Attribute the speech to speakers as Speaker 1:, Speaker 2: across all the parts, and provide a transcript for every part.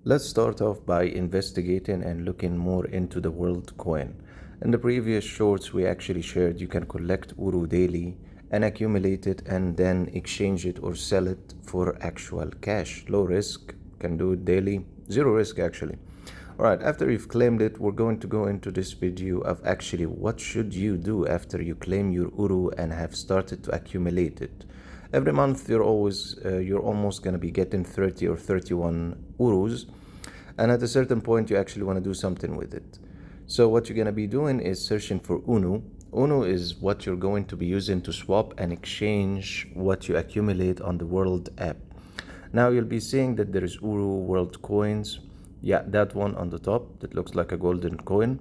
Speaker 1: Let's start off by investigating and looking more into the world coin. In the previous shorts, we actually shared you can collect Uru daily and accumulate it and then exchange it or sell it for actual cash. Low risk, can do it daily, zero risk actually. Alright, after you've claimed it, we're going to go into this video of actually what should you do after you claim your Uru and have started to accumulate it. Every month you're almost going to be getting 30 or 31 Urus, and at a certain point you actually want to do something with it. So what you're going to be doing is searching for UNU. UNU is what you're going to be using to swap and exchange what you accumulate on the World app. Now you'll be seeing that there is Uru World Coins. Yeah, that one on the top that looks like a golden coin.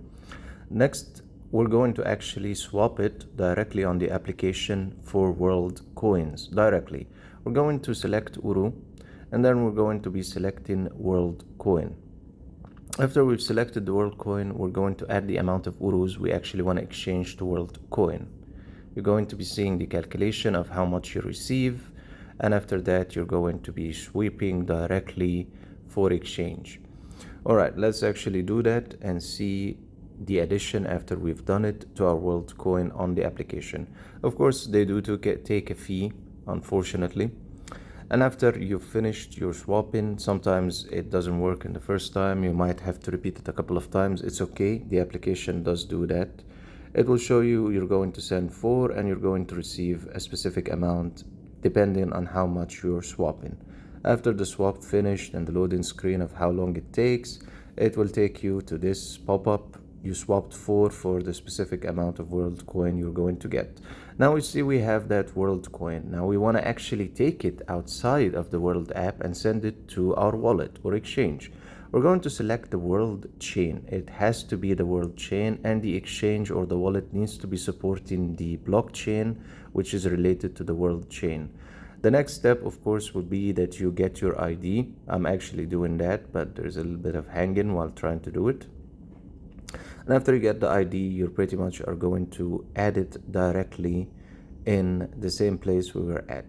Speaker 1: Next, we're going to actually swap it directly on the application for World Coins directly. We're going to select Uru, and then we're going to be selecting World Coin. After we've selected the World Coin, we're going to add the amount of Urus we actually want to exchange to World Coin. You're going to be seeing the calculation of how much you receive, and after that you're going to be sweeping directly for exchange. Alright, let's actually do that and see the addition after we've done it to our World Coin on the application. Of course, they do take a fee, unfortunately. And after you've finished your swapping, sometimes it doesn't work in the first time. You might have to repeat it a couple of times. It's okay. The application does do that. It will show you you're going to send 4 and you're going to receive a specific amount depending on how much you're swapping. After the swap finished and the loading screen of how long it takes, it will take you to this pop-up. You swapped 4 for the specific amount of World Coin you're going to get. Now we see we have that World Coin. Now we want to actually take it outside of the World app and send it to our wallet or exchange. We're going to select the World chain. It has to be the World chain, and the exchange or the wallet needs to be supporting the blockchain which is related to the World chain. The next step, of course, would be that you get your ID. I'm actually doing that, but there's a little bit of hanging while trying to do it. And after you get the ID, you pretty much are going to add it directly in the same place we were at.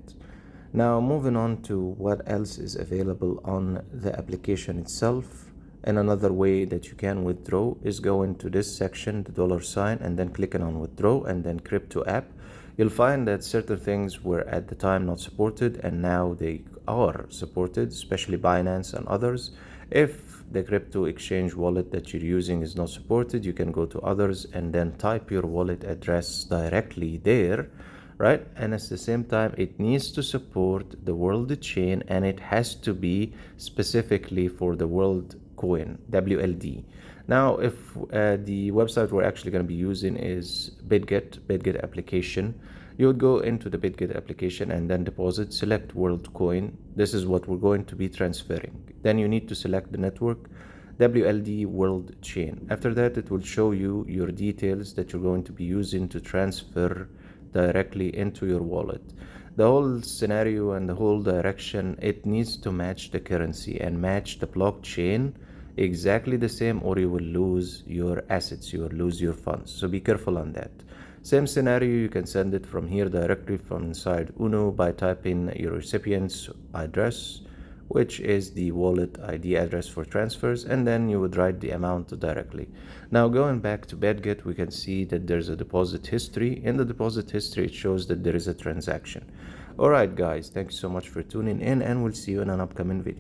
Speaker 1: Now, moving on to what else is available on the application itself. And another way that you can withdraw is going to this section, the $sign, and then clicking on withdraw and then crypto app. You'll find that certain things were at the time not supported and now they are supported, especially Binance and others. If the crypto exchange wallet that you're using is not supported, you can go to others and then type your wallet address directly there, right? And at the same time, it needs to support the World chain, and it has to be specifically for the World coin, WLD. Now, if the website we're actually going to be using is Bitget application, you would go into the Bitget application and then deposit, select World Coin. This is what we're going to be transferring. Then you need to select the network, WLD World Chain. After that, it will show you your details that you're going to be using to transfer directly into your wallet. The whole scenario and the whole direction, it needs to match the currency and match the blockchain exactly the same, or you will lose your assets, you will lose your funds. So be careful on that. Same scenario, you can send it from here directly from inside UNO by typing your recipient's address, which is the wallet ID address for transfers, and then you would write the amount directly. Now going back to Bitget, we can see that there's a deposit history. In the deposit history, it shows that there is a transaction. Alright guys, thank you so much for tuning in, and we'll see you in an upcoming video.